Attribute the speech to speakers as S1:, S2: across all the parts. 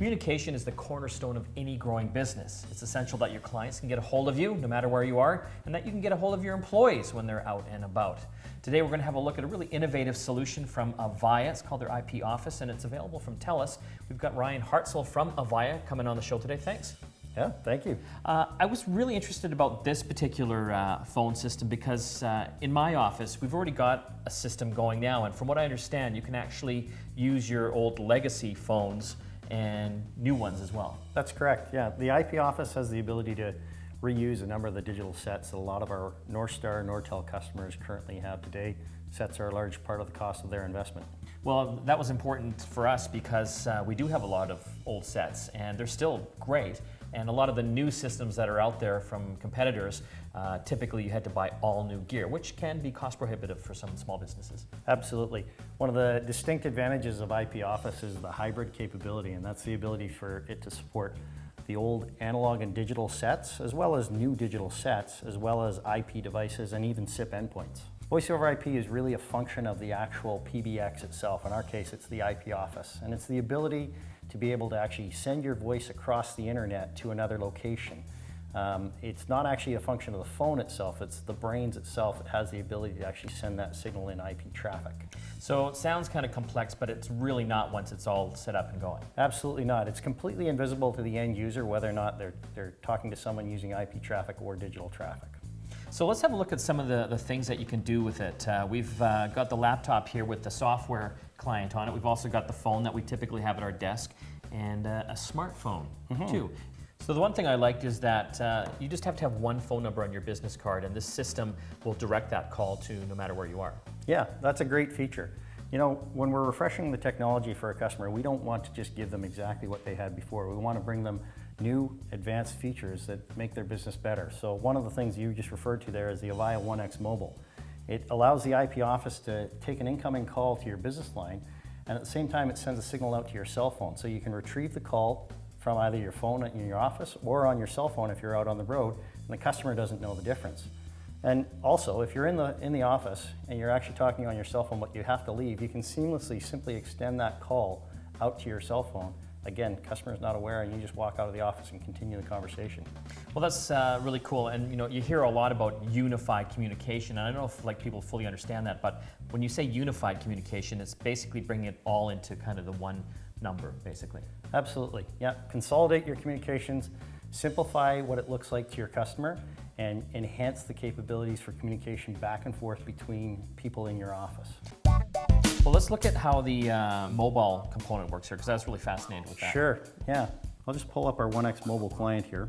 S1: Communication is the cornerstone of any growing business. It's essential that your clients can get a hold of you no matter where you are, and that you can get a hold of your employees when they're out and about. Today we're going to have a look at a really innovative solution from Avaya. It's called their IP Office, and it's available from TELUS. We've got Ryan Hartzell from Avaya coming on the show today. Thanks.
S2: Yeah, thank you.
S1: I was really interested about this particular phone system because in my office, we've already got a system going now, and from what I understand, you can actually use your old legacy phones and new ones as well.
S2: That's correct, yeah. The IP Office has the ability to reuse a number of the digital sets that a lot of our Northstar, Nortel customers currently have today. Sets are a large part of the cost of their investment.
S1: Well, that was important for us because we do have a lot of old sets, and they're still great. And a lot of the new systems that are out there from competitors, typically you had to buy all new gear, which can be cost prohibitive for some small businesses.
S2: Absolutely. One of the distinct advantages of IP Office is the hybrid capability, and that's the ability for it to support the old analog and digital sets, as well as new digital sets, as well as IP devices and even SIP endpoints. Voice over IP is really a function of the actual PBX itself. In our case, it's the IP Office, and it's the ability to be able to actually send your voice across the internet to another location. It's not actually a function of the phone itself, it's the brains itself that has the ability to actually send that signal in IP traffic.
S1: So it sounds kind of complex, but it's really not once it's all set up and going.
S2: Absolutely not. It's completely invisible to the end user whether or not they're talking to someone using IP traffic or digital traffic.
S1: So let's have a look at some of the things that you can do with it. We've got the laptop here with the software client on it. We've also got the phone that we typically have at our desk and a smartphone too. So the one thing I liked is that you just have to have one phone number on your business card, and this system will direct that call to no matter where you are.
S2: Yeah, that's a great feature. You know, when we're refreshing the technology for a customer, we don't want to just give them exactly what they had before. We want to bring them new advanced features that make their business better. So one of the things you just referred to there is the Avaya 1X Mobile. It allows the IP Office to take an incoming call to your business line, and at the same time it sends a signal out to your cell phone. So you can retrieve the call from either your phone in your office or on your cell phone if you're out on the road, and the customer doesn't know the difference. And also, if you're in the office and you're actually talking on your cell phone but you have to leave, you can seamlessly simply extend that call out to your cell phone. Again, customer's not aware, and you just walk out of the office and continue the conversation.
S1: Well, that's really cool, and you hear a lot about unified communication, and I don't know if people fully understand that, but when you say unified communication, it's basically bringing it all into kind of the one number, basically.
S2: Absolutely, yeah. Consolidate your communications, simplify what it looks like to your customer, and enhance the capabilities for communication back and forth between people in your office.
S1: Well, let's look at how the mobile component works here, because I was really fascinated with that.
S2: Sure, yeah. I'll just pull up our 1X mobile client here.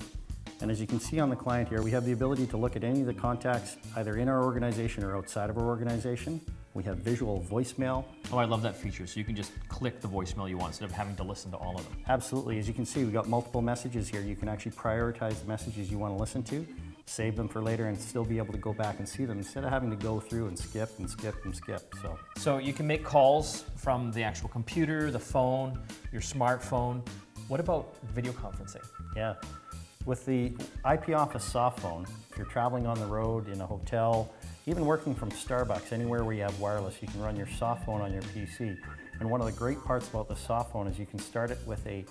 S2: And as you can see on the client here, we have the ability to look at any of the contacts either in our organization or outside of our organization. We have visual voicemail.
S1: Oh, I love that feature. So you can just click the voicemail you want instead of having to listen to all of them.
S2: Absolutely. As you can see, we've got multiple messages here. You can actually prioritize the messages you want to listen to, save them for later, and still be able to go back and see them instead of having to go through and skip and skip and skip.
S1: So you can make calls from the actual computer, the phone, your smartphone. What about video conferencing?
S2: Yeah. With the IP Office soft phone, if you're traveling on the road, in a hotel, even working from Starbucks, anywhere where you have wireless, you can run your soft phone on your PC. And one of the great parts about the soft phone is you can start it with a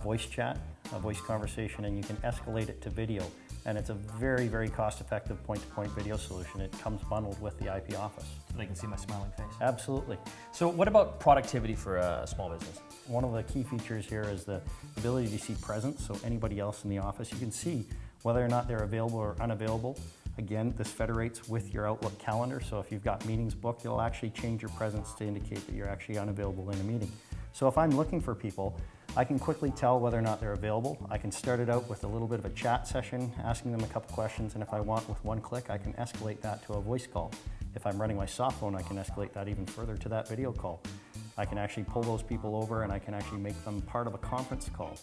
S2: voice chat, a voice conversation, and you can escalate it to video. And it's a very, very cost-effective point-to-point video solution. It comes bundled with the IP Office.
S1: So they can see my smiling face.
S2: Absolutely.
S1: So what about productivity for a small business?
S2: One of the key features here is the ability to see presence, so anybody else in the office, you can see whether or not they're available or unavailable. Again, this federates with your Outlook calendar, so if you've got meetings booked, it'll actually change your presence to indicate that you're actually unavailable in a meeting. So if I'm looking for people, I can quickly tell whether or not they're available. I can start it out with a little bit of a chat session, asking them a couple questions, and if I want, with one click, I can escalate that to a voice call. If I'm running my soft phone, I can escalate that even further to that video call. I can actually pull those people over and I can actually make them part of a conference call.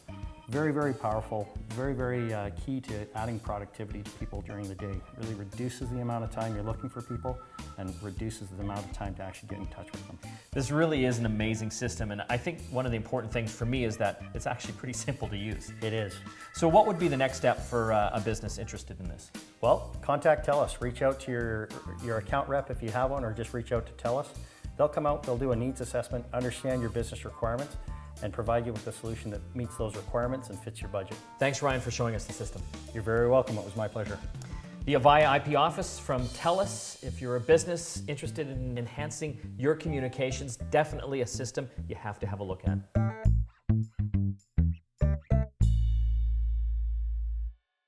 S2: Very, very powerful, very, very key to adding productivity to people during the day. Really reduces the amount of time you're looking for people and reduces the amount of time to actually get in touch with them.
S1: This really is an amazing system, and I think one of the important things for me is that it's actually pretty simple to use.
S2: It is.
S1: So what would be the next step for a business interested in this?
S2: Well, contact TELUS. Reach out to your account rep if you have one, or just reach out to TELUS. They'll come out, they'll do a needs assessment, understand your business requirements, and provide you with a solution that meets those requirements and fits your budget.
S1: Thanks, Ryan, for showing us the system.
S2: You're very welcome. It was my pleasure.
S1: The Avaya IP office from TELUS. If you're a business interested in enhancing your communications, definitely a system you have to have a look at.